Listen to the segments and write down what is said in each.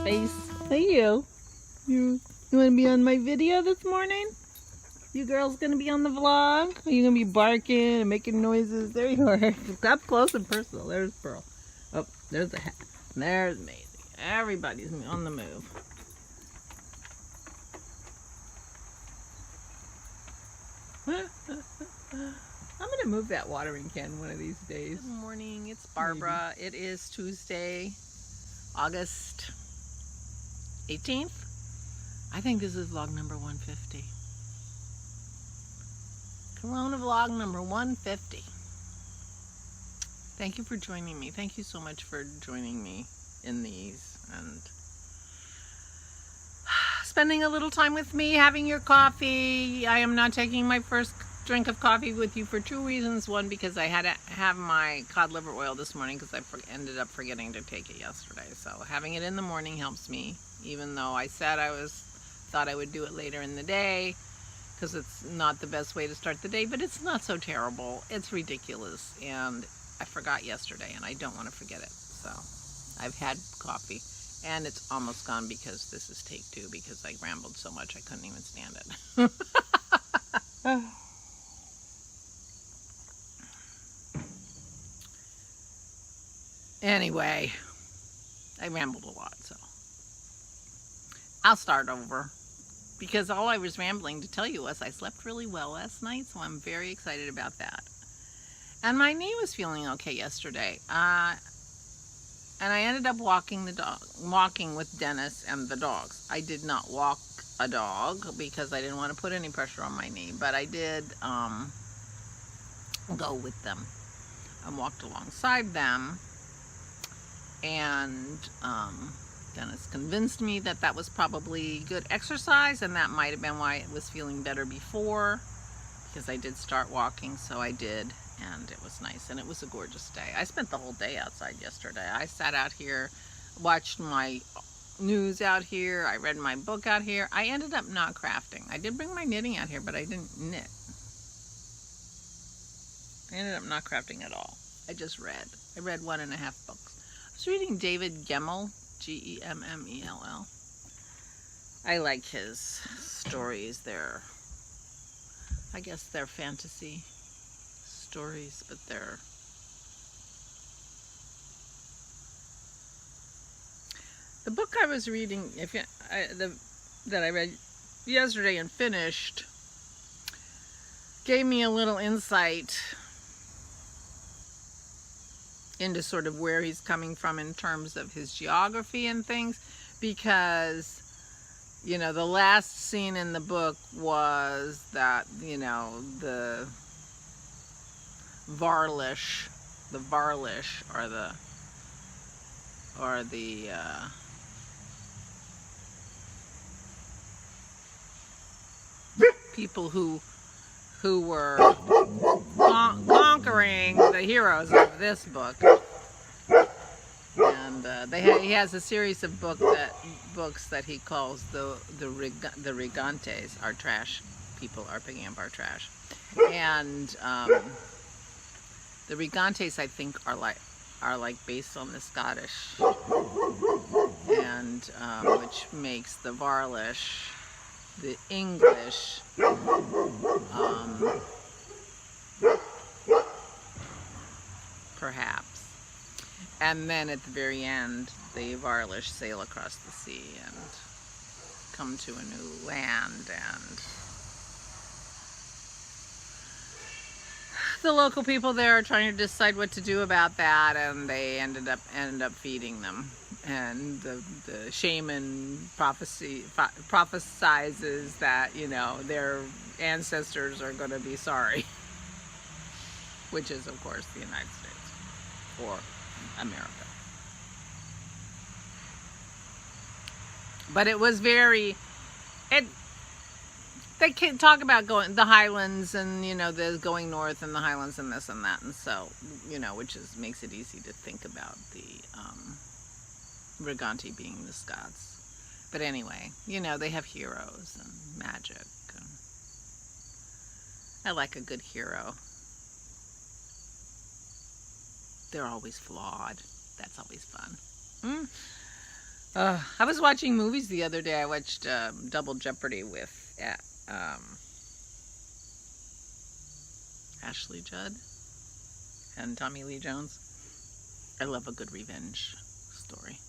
face. Hey, you want to be on my video this morning? You girls gonna be on the vlog? Are you gonna be barking and making noises? There you are. Up close and personal. There's Pearl. Oh, there's the hat. There's Maisie. Everybody's on the move. I'm gonna move that watering can one of these days. Good morning, it's Barbara. Maybe. It is Tuesday, August 18th. I think this is vlog number 150. CoronaVlog number 150. Thank you for joining me. Thank you so much for joining me in these and spending a little time with me, having your coffee. I am not taking my first drink of coffee with you for two reasons. One, because I had to have my cod liver oil this morning because I ended up forgetting to take it yesterday. So having it in the morning helps me, even though I said thought I would do it later in the day because it's not the best way to start the day, but it's not so terrible. It's ridiculous, and I forgot yesterday, and I don't want to forget it. So I've had coffee, and it's almost gone because this is take two because I rambled so much I couldn't even stand it. Anyway, I rambled a lot, so I'll start over because all I was rambling to tell you was I slept really well last night, so I'm very excited about that. And my knee was feeling okay yesterday, and I ended up walking with Dennis and the dogs. I did not walk a dog because I didn't want to put any pressure on my knee, but I did go with them. I walked alongside them. And Dennis convinced me that that was probably good exercise, and that might have been why it was feeling better before, because I did start walking, so I did, and it was nice, and it was a gorgeous day. I spent the whole day outside yesterday. I sat out here, watched my news out here, I read my book out here. I ended up not crafting. I did bring my knitting out here, but I didn't knit. I ended up not crafting at all. I just read. I read 1.5 books. I was reading David Gemmell, Gemmell. I like his stories. I guess they're fantasy stories, but they're the book I was reading. That I read yesterday and finished gave me a little insight into sort of where he's coming from in terms of his geography and things, because, you know, the last scene in the book was that, you know, the Varlish are the people who were conquering the heroes of this book, and he has a series of books that he calls the Rigantes, our trash people are picking up our trash, and the Rigantes I think are like based on the Scottish, and which makes the Varlish the English. Perhaps. And then at the very end, the Varlish sail across the sea and come to a new land, and the local people there are trying to decide what to do about that, and they ended up feeding them. And the shaman prophesizes that, you know, their ancestors are going to be sorry, which is of course the United States or America. But it was they can talk about the Highlands, and, you know, there's going north and the Highlands and this and that, and so, you know, which makes it easy to think about the Briganti being the Scots. But anyway, you know, they have heroes and magic. And I like a good hero. They're always flawed. That's always fun. I was watching movies the other day. I watched Double Jeopardy with Ashley Judd and Tommy Lee Jones. I love a good revenge story.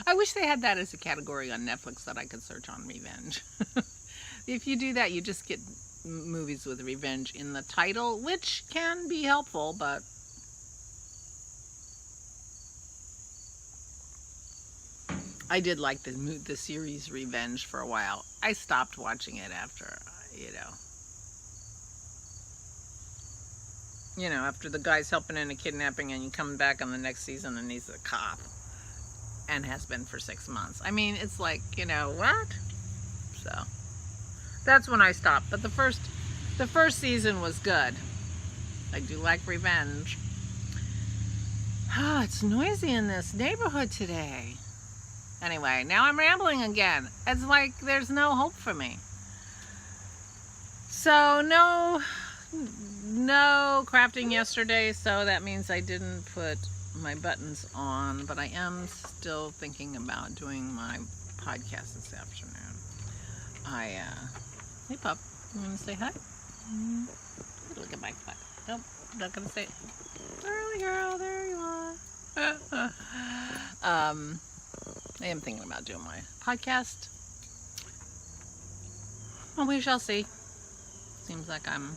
I wish they had that as a category on Netflix that I could search on revenge. If you do that, you just get movies with revenge in the title, which can be helpful, but I did like the series Revenge for a while. I stopped watching it after, after the guy's helping in a kidnapping and you come back on the next season and he's a cop and has been for 6 months. I mean, it's like, what? So that's when I stopped. But the first season was good. I do like revenge. Oh, it's noisy in this neighborhood today. Anyway, now I'm rambling again. It's like there's no hope for me. So no crafting yesterday, so that means I didn't put my buttons on, but I am still thinking about doing my podcast this afternoon. Hey pup, you want to say hi? Look at my butt. Nope, I'm not gonna say it. Early girl, there you are. I am thinking about doing my podcast. Well, we shall see. Seems like I'm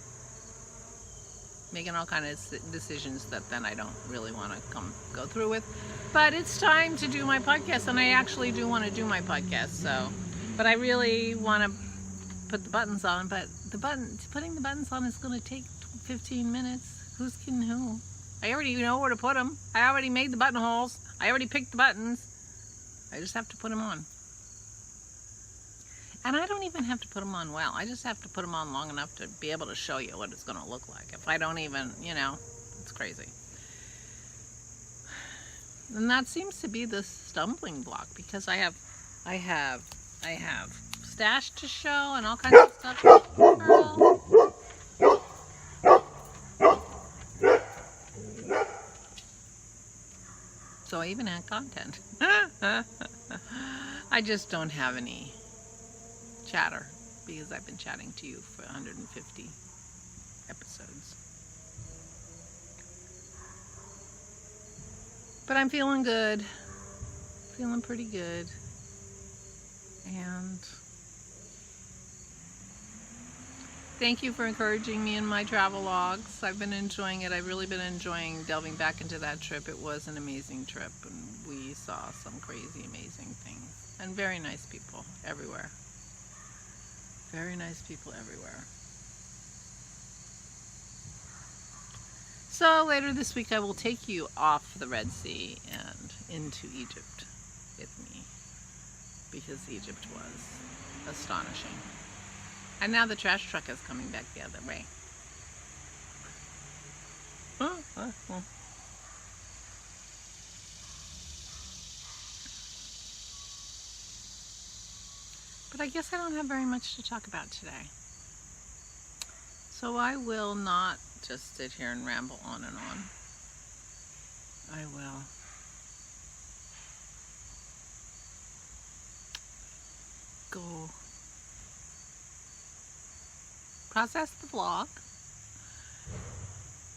making all kinds of decisions that then I don't really want to go through with. But it's time to do my podcast, and I actually do want to do my podcast. So, but I really want to put the buttons on. But putting the buttons on is going to take 15 minutes. Who's kidding who? I already know where to put them. I already made the buttonholes. I already picked the buttons. I just have to put them on. And I don't even have to put them on well. I just have to put them on long enough to be able to show you what it's going to look like. If I don't even, it's crazy. And that seems to be the stumbling block, because I have stash to show and all kinds of stuff. Girl. So I even had content. I just don't have any chatter because I've been chatting to you for 150 episodes. But I'm feeling good. Feeling pretty good. And thank you for encouraging me in my travel logs. I've been enjoying it. I've really been enjoying delving back into that trip. It was an amazing trip, and we saw some crazy, amazing things. And very nice people everywhere. Very nice people everywhere. So later this week I will take you off the Red Sea and into Egypt with me, because Egypt was astonishing. And now the trash truck is coming back the other way. But I guess I don't have very much to talk about today. So I will not just sit here and ramble on and on. I will go process the vlog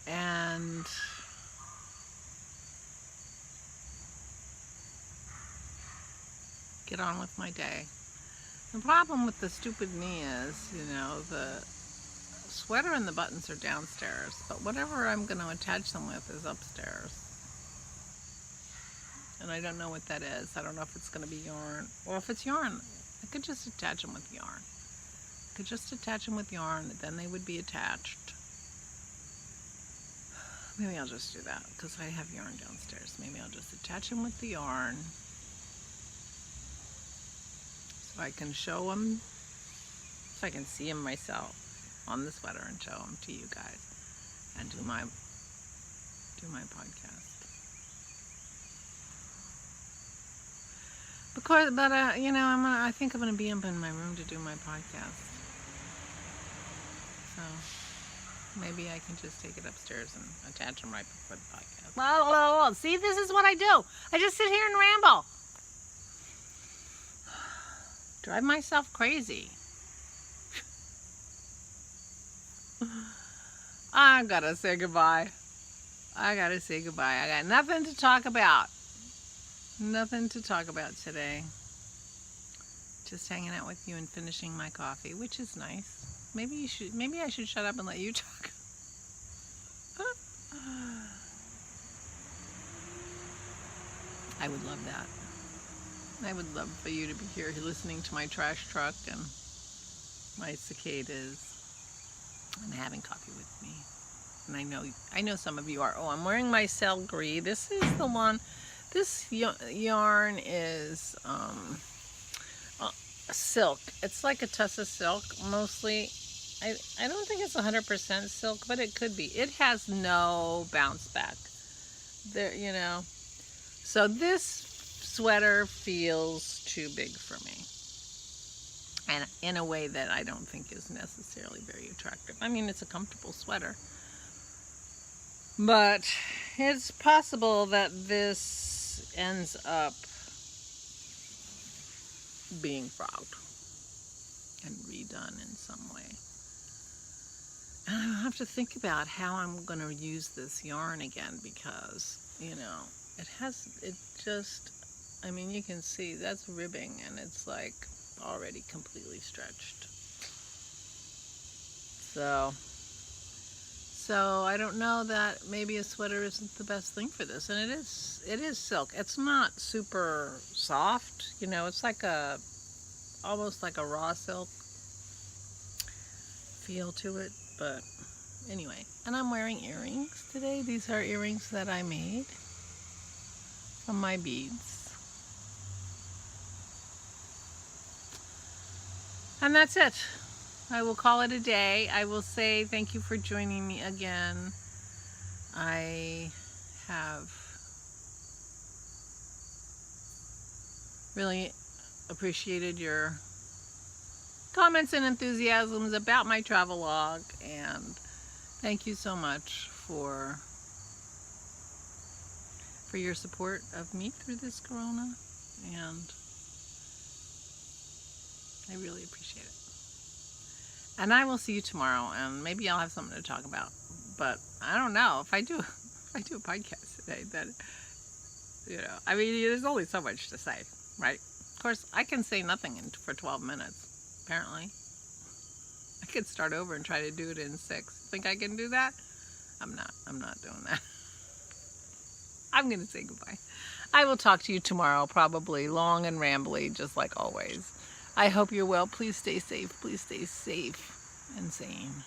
and get on with my day. The problem with the stupid knee is, the sweater and the buttons are downstairs, but whatever I'm going to attach them with is upstairs. And I don't know what that is. I don't know if it's going to be yarn. Well, if it's yarn, I could just attach them with yarn. Then they would be attached. Maybe I'll just do that, because I have yarn downstairs. Maybe I'll just attach them with the yarn, so I can show them, so I can see them myself on the sweater and show them to you guys, and do my podcast. But I think I'm gonna be up in my room to do my podcast. So maybe I can just take it upstairs and attach them right before the podcast. Well, see, this is what I do. I just sit here and ramble. Drive myself crazy. I gotta say goodbye. I got nothing to talk about. Nothing to talk about today. Just hanging out with you and finishing my coffee, which is nice. Maybe I should shut up and let you talk. I would love that. I would love for you to be here listening to my trash truck and my cicadas and having coffee with me. And I know some of you are. Oh, I'm wearing my Sel Gris. This is the one. This yarn is silk. It's like a tussa silk mostly. I don't think it's 100% silk, but it could be. It has no bounce back. There, you know. So this sweater feels too big for me. And in a way that I don't think is necessarily very attractive. I mean, it's a comfortable sweater. But it's possible that this ends up being frogged and redone in some way. And I have to think about how I'm going to use this yarn again because, you know, I mean, you can see that's ribbing and it's like already completely stretched. So I don't know that maybe a sweater isn't the best thing for this. And it is silk. It's not super soft, you know, it's like almost like a raw silk feel to it, but anyway. And I'm wearing earrings today. These are earrings that I made from my beads. And that's it. I will call it a day. I will say thank you for joining me again. I have really appreciated your comments and enthusiasms about my travel log, and thank you so much for your support of me through this corona, and I really appreciate it. And I will see you tomorrow, and maybe I'll have something to talk about. But I don't know if I do a podcast today. That, you know, I mean, there's only so much to say, right? Of course, I can say nothing for 12 minutes. Apparently, I could start over and try to do it in 6. Think I can do that? I'm not doing that. I'm gonna say goodbye. I will talk to you tomorrow, probably long and rambly, just like always. I hope you're well. Please stay safe. Please stay safe and sane.